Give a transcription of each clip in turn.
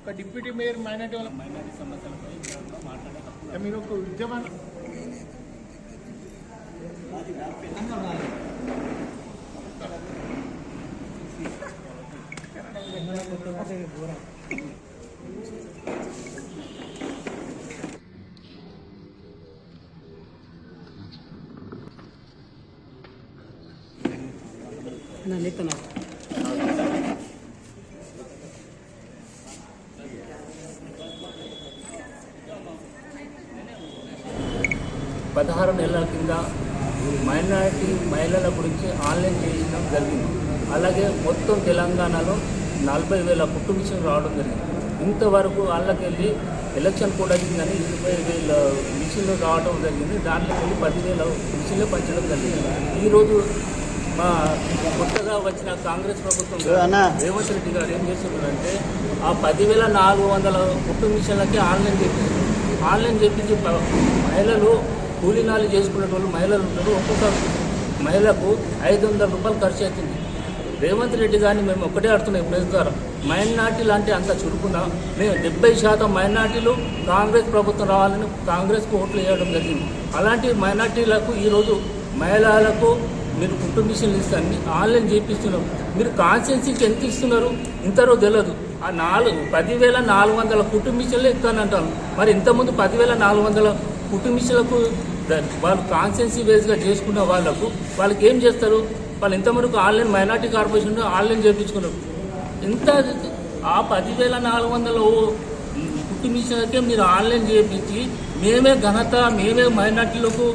ఒక deputy mayor minority సమస్యలపై మాట్లాడే మీరు ఒక ఉద్యమం పదహారు నెలల కింద మైనారిటీ మహిళల గురించి ఆన్లైన్ చేయడం జరిగింది. అలాగే మొత్తం తెలంగాణలో 40,000 కుట్టు మిషన్లు రావడం జరిగింది. ఇంతవరకు వాళ్ళకెళ్ళి ఎలక్షన్ కూడా వచ్చిందని 20,000 మిషన్లు రావడం జరిగింది. దాంట్లోకి వెళ్ళి 10,000 మిషన్లు పంచడం జరిగింది. ఈరోజు మా కొత్తగా వచ్చిన కాంగ్రెస్ ప్రభుత్వం రేవంత్ రెడ్డి గారు ఏం చేస్తున్నారంటే ఆ 10,400 కుట్టు మిషన్లకి ఆన్లైన్ చేపించి మహిళలు కూలీనాలు చేసుకునే వాళ్ళు మహిళలు ఉంటారు. ఒక్కొక్క మహిళకు 500 రూపాయలు ఖర్చు అవుతుంది. రేవంత్ రెడ్డి గారిని మేము ఒక్కటే అడుగుతున్నాం ప్రెస్ ద్వారా, మైనార్టీ లాంటి అంత చురుకున్నా మేము 70% మైనార్టీలు కాంగ్రెస్ ప్రభుత్వం రావాలని కాంగ్రెస్కు ఓట్లు వేయడం జరిగింది. అలాంటి మైనార్టీలకు ఈరోజు మహిళలకు మీరు కుట్టు మిషన్లు ఇస్తారని ఆన్లైన్ చేపిస్తున్నారు. మీరు కాన్స్టిట్యున్సీకి ఎంత ఇస్తున్నారు ఇంతరో తెలియదు. ఆ 10,400 కుట్టు మిషన్లు ఇస్తానంటాను. మరి ఇంతకుముందు 10,400 కుట్టు మిషన్లకు వాళ్ళు కాన్స్టిట్యున్సీ బేస్గా చేసుకున్న వాళ్ళకి ఏం చేస్తారు? వాళ్ళు ఇంతవరకు ఆన్లైన్ మైనార్టీ కార్పొరేషన్ ఆన్లైన్ చేయించుకున్నారు. ఇంత ఆ 10,400 కుట్టు మిషన్లకే మీరు ఆన్లైన్ చేయించి మేమే ఘనత మేమే మైనార్టీలకు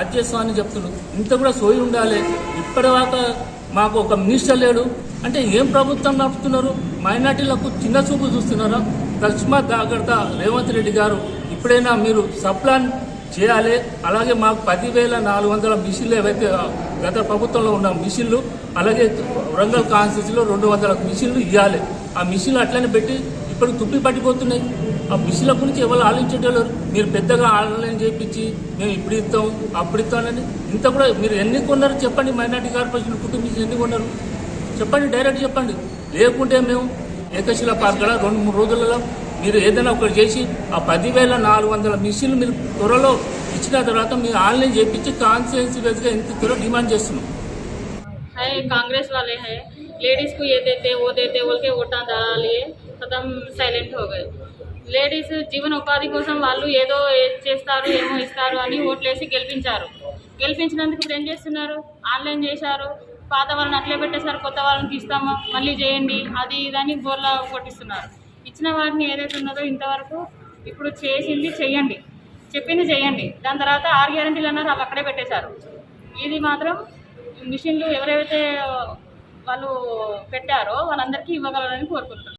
అది చేస్తామని చెప్తున్నారు. ఇంత కూడా సోయి ఉండాలి. ఇప్పటిదాకా మాకు ఒక మినిస్టర్ లేడు అంటే ఏం ప్రభుత్వం నడుపుతున్నారు? మైనార్టీలకు చిన్న చూపు చూస్తున్నారా? తస్మాత్ జాగ్రత్త రేవంత్ రెడ్డి గారు, ఇప్పుడైనా మీరు సప్లాన్ చేయాలి. అలాగే మాకు 10,400 మిషన్లు ఏవైతే గత ప్రభుత్వంలో ఉన్న మిషన్లు, అలాగే వరంగల్ కాన్స్టిట్యూన్సీలో 200 మిషన్లు ఇవ్వాలి. ఆ మిషన్లు అట్లనే పెట్టి ఇప్పుడు తుప్పి పట్టిపోతున్నాయి. ఆ మిషన్ల గురించి ఎవరు ఆలోచించలేరు. మీరు పెద్దగా ఆన్లైన్ చేయించి మేము ఇప్పుడు ఇస్తాం అప్పుడు ఇస్తామని ఇంత కూడా మీరు ఎన్ని కొన్నారు చెప్పండి? మైనార్టీ కార్పొరేషన్ కుటుంబ మిషన్ ఎన్ని కొన్నారు చెప్పండి, డైరెక్ట్ చెప్పండి. లేకుంటే మేము ఏకశిల పార్క్ కూడా 2-3 రోజులలో మీరు ఏదైనా ఒకటి చేసి ఆ 10,400 మిషన్లు మీరు త్వరలో ఇచ్చిన తర్వాత మీరు ఆన్లైన్ చేయించి కాన్స్టిట్యున్సీ బేస్గా ఎంత త్వరలో డిమాండ్ చేస్తున్నాం. कांग्रेस वाले हैं, लेडीज़ को ये देते वो देते बोल के वोटा डाला लिए खत्म సైలెంట్ हो गए. లేడీస్ జీవన ఉపాధి కోసం వాళ్ళు ఏదో చేస్తారు ఏమో ఇస్తారు అని ఓట్లేసి గెలిపించినందుకు ఇప్పుడు ఏం చేస్తున్నారు? ఆన్లైన్ చేశారు, పాత వాళ్ళని అట్లే పెట్టేశారు, కొత్త వాళ్ళకి ఇస్తామా మళ్ళీ చేయండి అది ఇదని బోర్లా కొట్టిస్తున్నారు. ఇచ్చిన వాటిని ఏదైతే ఉన్నదో ఇంతవరకు ఇప్పుడు చేసింది చెయ్యండి, చెప్పింది చేయండి, దాని తర్వాత 6 గ్యారెంటీలు అన్నారు అవి అక్కడే పెట్టేశారు. ఇది మాత్రం మిషన్లు ఎవరైతే వాళ్ళు పెట్టారో వాళ్ళందరికీ ఇవ్వగలరని కోరుకుంటున్నారు.